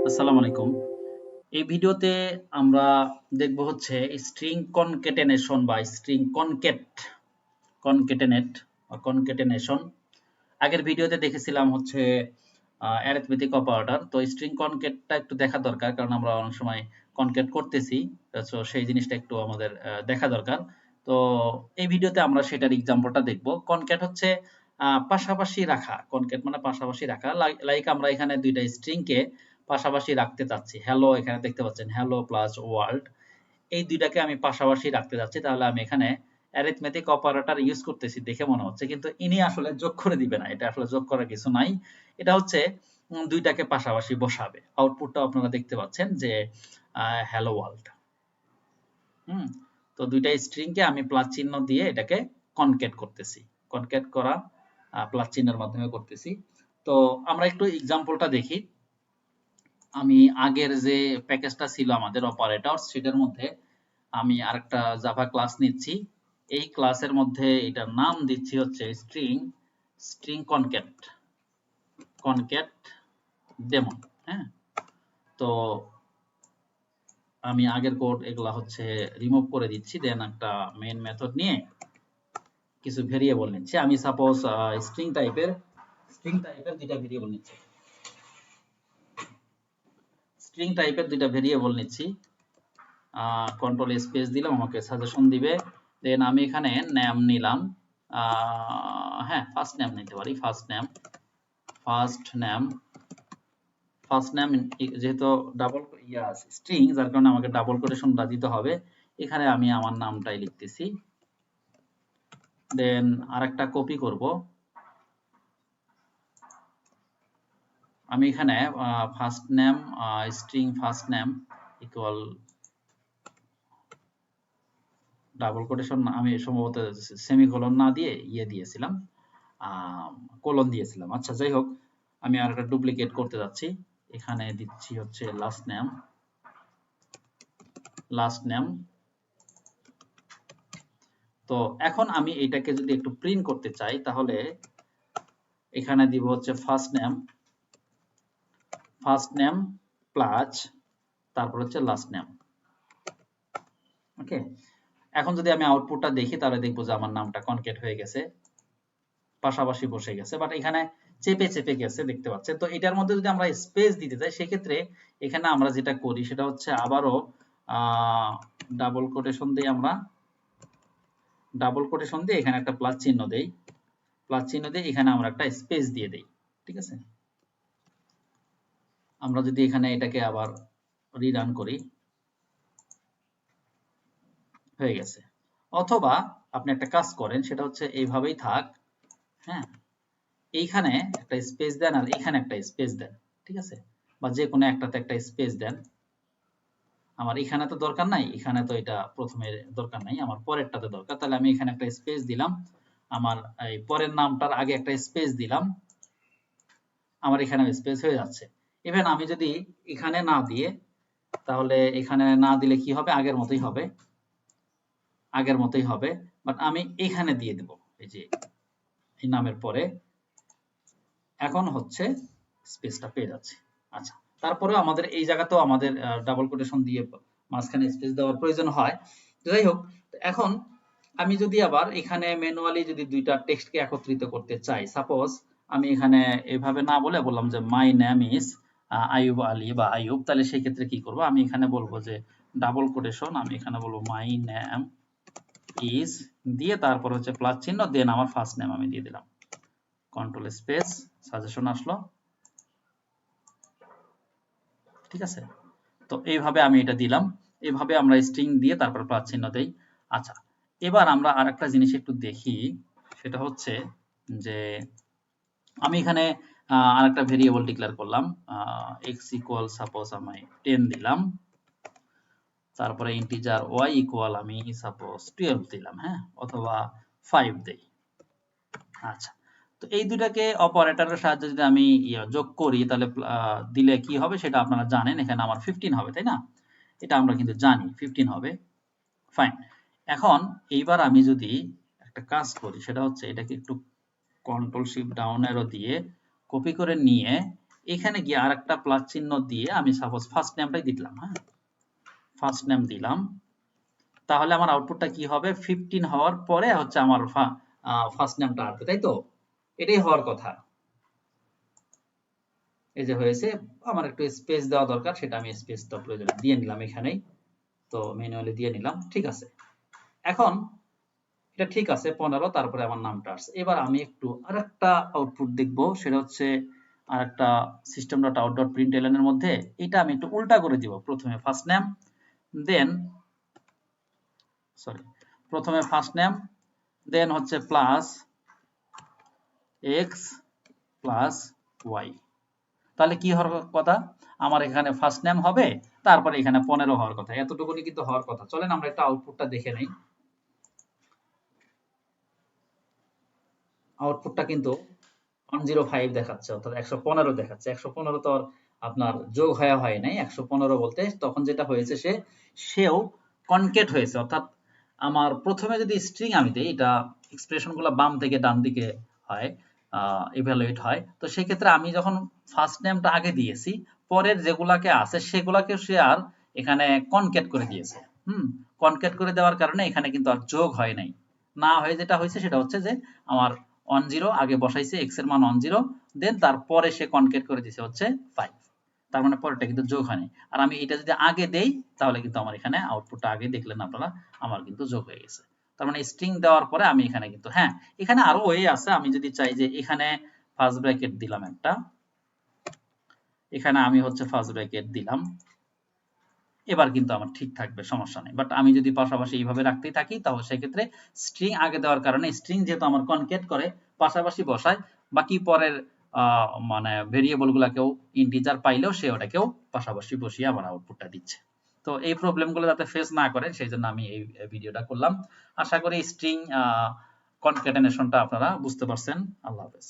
আসসালামু আলাইকুম। এই ভিডিওতে আমরা দেখব হচ্ছে স্ট্রিং কনকেটেনেশন বা স্ট্রিং কনকেটেনেট বা কনকেটেনেশন। আগের ভিডিওতে দেখেছিলাম হচ্ছে অ্যারিথমেটিক অপারেটর। তো স্ট্রিং কনকেটটা একটু দেখা দরকার, কারণ আমরা অনেক সময় কনকেট করতেছি। তো সেই জিনিসটা একটু আমাদের দেখা দরকার। তো এই ভিডিওতে আমরা সেটার এক্সাম্পলটা দেখব। কনকেট হচ্ছে পাশাপাশি রাখা। কনকেট মানে পাশাপাশি রাখা। লাইক আমরা এখানে দুইটা স্ট্রিংকে পাশাপাশি রাখতে চাচ্ছি। হ্যালো এখানে দেখতে পাচ্ছেন, হ্যালো প্লাস ওয়ার্ল্ড। এই দুইটাকে আমি পাশাপাশি রাখতে যাচ্ছি। তাহলে আমি এখানে অ্যারিথমেটিক অপারেটর ইউজ করতেছি দেখে মনে হচ্ছে, কিন্তু ইনি আসলে যোগ করে দিবে না। এটা আসলে যোগ করার কিছু নাই। এটা হচ্ছে দুইটাকে পাশাপাশি বসাবে। আউটপুটটা আপনারা দেখতে পাচ্ছেন যে হ্যালো ওয়ার্ল্ড। তো দুইটা স্ট্রিংকে আমি প্লাস চিহ্ন দিয়ে এটাকে কনকেট করতেছি। কনকেট করা প্লাস চিহ্নের মাধ্যমে করতেছি। তো আমরা একটু এক্সাম্পলটা দেখি। আমি আগের যে প্যাকেজটা ছিল আমাদের অপারেটরস, সেটার মধ্যে আমি আরেকটা জাভা ক্লাস নিচ্ছি। এই ক্লাসের মধ্যে এটার নাম দিচ্ছি হচ্ছে স্ট্রিং কনকেট ডেমো। হ্যাঁ, তো আমি আগের কোড এগুলা হচ্ছে রিমুভ করে দিচ্ছি। দেন একটা মেইন মেথড নিয়ে কিছু ভেরিয়েবল নিচ্ছি। আমি সাপোজ স্ট্রিং টাইপের দুইটা ভেরিয়েবল নিচ্ছি। স্ট্রিং টাইপের দুইটা ভেরিয়েবল নিচ্ছি। কন্ট্রোল স্পেস দিলাম, আমাকে সাজেশন দিবে। দেন আমি এখানে নেম নিলাম। হ্যাঁ, ফার্স্ট নেম নিতে পারি। ফার্স্ট নেম যেহেতু ডাবল স্ট্রিং, যার কারণে আমাকে ডাবল কোটেশনটা দিতে হবে। এখানে আমি আমার নামটাই লিখতেছি। দেন আরেকটা কপি করব। আমি এখানে first name string first name equal double quotation, আমি সম্ভবত সেমিকোলন না দিয়ে দিয়েছিলাম, কোলন দিয়েছিলাম। আচ্ছা, যাই হোক, আমি আর একটা ডুপ্লিকেট করতে যাচ্ছি। এখানে দিচ্ছি হচ্ছে লাস্ট নেম। তো এখন আমি এটাকে যদি একটু প্রিন্ট করতে চাই, তাহলে এখানে দিব হচ্ছে ফার্স্ট নেম প্লাস তারপর হচ্ছে লাস্ট নেম। ওকে, এখন যদি আমি আউটপুটটা দেখি, তাহলে দেখবো যে আমার নামটা কনকেট হয়ে গেছে, পাশাপাশি বসে গেছে। বাট এখানে চেপে গেছে, দেখতে পাচ্ছেন। তো এটার মধ্যে যদি আমরা স্পেস দিতে চাই, সেক্ষেত্রে এখানে আমরা যেটা করি সেটা হচ্ছে আবারও ডাবল কোটেশন দিয়ে এখানে একটা প্লাস চিহ্ন দেই। এখানে আমরা একটা স্পেস দিয়ে দেই। ঠিক আছে, আমরা যদি এখানে এটাকে আবার রিরান করি, হয়ে গেছে। অথবা আপনি একটা কাজ করেন, সেটা হচ্ছে এইভাবেই থাক। হ্যাঁ, এইখানে একটা স্পেস দেন আর এখানে একটা স্পেস দেন। ঠিক আছে, বা যে কোনো একটাতে একটা স্পেস দেন। আমার এখানে তো দরকার নাই, এখানে তো এটা প্রথমের দরকার নাই, আমার পরেরটাতে দরকার। তাহলে আমি এখানে একটা স্পেস দিলাম, আমার এই পরের নামটার আগে একটা স্পেস দিলাম, আমার এখানে স্পেস হয়ে যাচ্ছে। ইভেন আমি যদি এখানে না দিয়ে, তাহলে এখানে না দিলে কি হবে, আগের মতোই হবে। বাট আমি এখানে দিয়ে দেব, এই যে এই নামের পরে এখন হচ্ছে স্পেসটা পেয়ে যাচ্ছে। আচ্ছা, তারপরেও আমাদের এই জায়গাতেও আমাদের ডাবল কোটেশন দিয়ে মাঝখানে স্পেস দেওয়ার প্রয়োজন হয়। যাই হোক, এখন আমি যদি আবার এখানে ম্যানুয়ালি যদি দুইটা টেক্সটকে একত্রিত করতে চাই, সাপোজ আমি এখানে এভাবে না বলে বললাম যে my name is Ayub Ali বা আইয়ুব, তাহলে সেই ক্ষেত্রে কি করব, আমি এখানে বলবো যে ডাবল কোটেশন, আমি এখানে বলবো মাই নেম ইজ দিয়ে তারপর হচ্ছে প্লাস চিহ্ন, দেন আমার ফার্স্ট নেম আমি দিয়ে দিলাম। কন্ট্রোল স্পেস, সাজেশন আসলো। ঠিক আছে, তো এইভাবে আমি এটা দিলাম। এইভাবে আমরা স্ট্রিং দিয়ে তারপর প্লাস চিহ্ন দেই। আচ্ছা, এবার আমরা আরেকটা জিনিস একটু দেখি। সেটা হচ্ছে যে আমি এখানে আরেকটা ভেরিয়েবল ডিক্লেয়ার করলাম, x ইকুয়াল সাপোজ আমি 10 দিলাম, তারপরে ইন্টিজার y ইকুয়াল আমি সাপোজ 12 দিলাম। হ্যাঁ, অথবা 5 দেই। আচ্ছা, তো এই দুটাকে অপারেটরের সাহায্যে যদি আমি যোগ করি, তাহলে দিলে কি হবে সেটা আপনারা জানেন। এখানে আমার 15 হবে, তাই না? এটা আমরা কিন্তু জানি 15 হবে। ফাইন। এখন এইবার আমি যদি একটা কাজ করি, সেটা হচ্ছে এটাকে একটু কন্ট্রোল শিফট ডাউন অ্যারো দিয়ে কপি করে নিয়ে এখানে গিয়ে আরেকটা প্লাস চিহ্ন দিয়ে আমি সাপোজ ফার্স্ট নেমটাই দিলাম, হ্যাঁ ফার্স্ট নেম দিলাম, তাহলে আমার আউটপুটটা কি হবে 15 হওয়ার পরে হচ্ছে আমার ফার্স্ট নেমটা আসবে, তাই তো? এটাই হওয়ার কথা। এই যে হয়েছে, আমার একটু স্পেস দেওয়া দরকার, সেটা আমি স্পেসটা প্রয়োজনে দিয়ে নিলাম এখানেই, তো ম্যানুয়ালি দিয়ে নিলাম, ঠিক আছে। এখন এটা ঠিক আছে 15, তারপরে আমার নামটা আসছে। এবার আমি একটু আরেকটা আউটপুট দেখব, সেটা হচ্ছে আরেকটা system dot out dot println এর মধ্যে এটা আমি একটু উল্টা করে দিব। প্রথমে ফার্স্ট নেম, দেন প্রথমে ফার্স্ট নেম, দেন হচ্ছে প্লাস এক্স প্লাস ওয়াই। তাহলে কি হওয়ার কথা, আমার এখানে ফার্স্ট নেম হবে, তারপরে এখানে 15 হওয়ার কথা, এতটুকুনি কিন্তু হওয়ার কথা। চলেন আমরা একটা আউটপুটটা দেখে নেই। আউটপুটটা কিন্তু 105 দেখাচ্ছে, অর্থাৎ 115 দেখাচ্ছে। 115 তো আর আপনার যোগ হয় নাই। 115 বলতে তখন যেটা হয়েছে, সেও কনকেট হয়েছে, অর্থাৎ আমার প্রথমে যদি স্ট্রিং আমি দেই, এটা এক্সপ্রেশন গুলো বাম থেকে ডান দিকে হয়, ইভ্যালুয়েট হয়। তো সেই ক্ষেত্রে আমি যখন ফার্স্ট নেমটা আগে দিয়েছি, পরের যেগুলাকে আছে সেগুলাকে সে আর এখানে কনকেট করে দিয়েছে। কনকেট করে দেওয়ার কারণে এখানে কিন্তু আর যোগ হয় নাই। না হয়ে যেটা হয়েছে সেটা হচ্ছে যে আমার 10 আগে বসাইছে, x এর মান 10, দেন তারপরে সে কনকেট করে দিয়েছে হচ্ছে 5, তার মানে পরেরটা কিন্তু যোগ হয়নি। আর আমি এটা যদি আগে দেই, তাহলে কিন্তু আমার এখানে আউটপুটটা আগে দেখলেন আপনারা, আমার কিন্তু যোগ হয়ে গেছে। তার মানে স্ট্রিং দেওয়ার পরে আমি এখানে কিন্তু, হ্যাঁ এখানে আরো ওয়ে আছে, আমি যদি চাই যে এখানে ফার্স্ট ব্র্যাকেট দিলাম একটা, এখানে আমি হচ্ছে ফার্স্ট ব্র্যাকেট দিলাম, এবার কিন্তু আমার ঠিক থাকবে, সমস্যা নেই। বাট আমি যদি পাশাপাশি এইভাবে রাখতেই থাকি, তাহলে সেক্ষেত্রে স্ট্রিং আগে দেওয়ার কারণে স্ট্রিং যেহেতু আমার কনকেট করে পাশাপাশি বসায়, বাকি পরের মানে ভেরিয়েবল গুলাকেও ইন্টিজার পাইলেও সে ওটাকেও পাশাপাশি বসিয়ে আমার আউটপুটটা দিচ্ছে। তো এই প্রবলেম গুলো যাতে ফেস না করে, সেই জন্য আমি এই ভিডিওটা করলাম। আশা করি স্ট্রিং কনক্যাটেনেশনটা আপনারা বুঝতে পারছেন। আল্লাহ হাফেজ।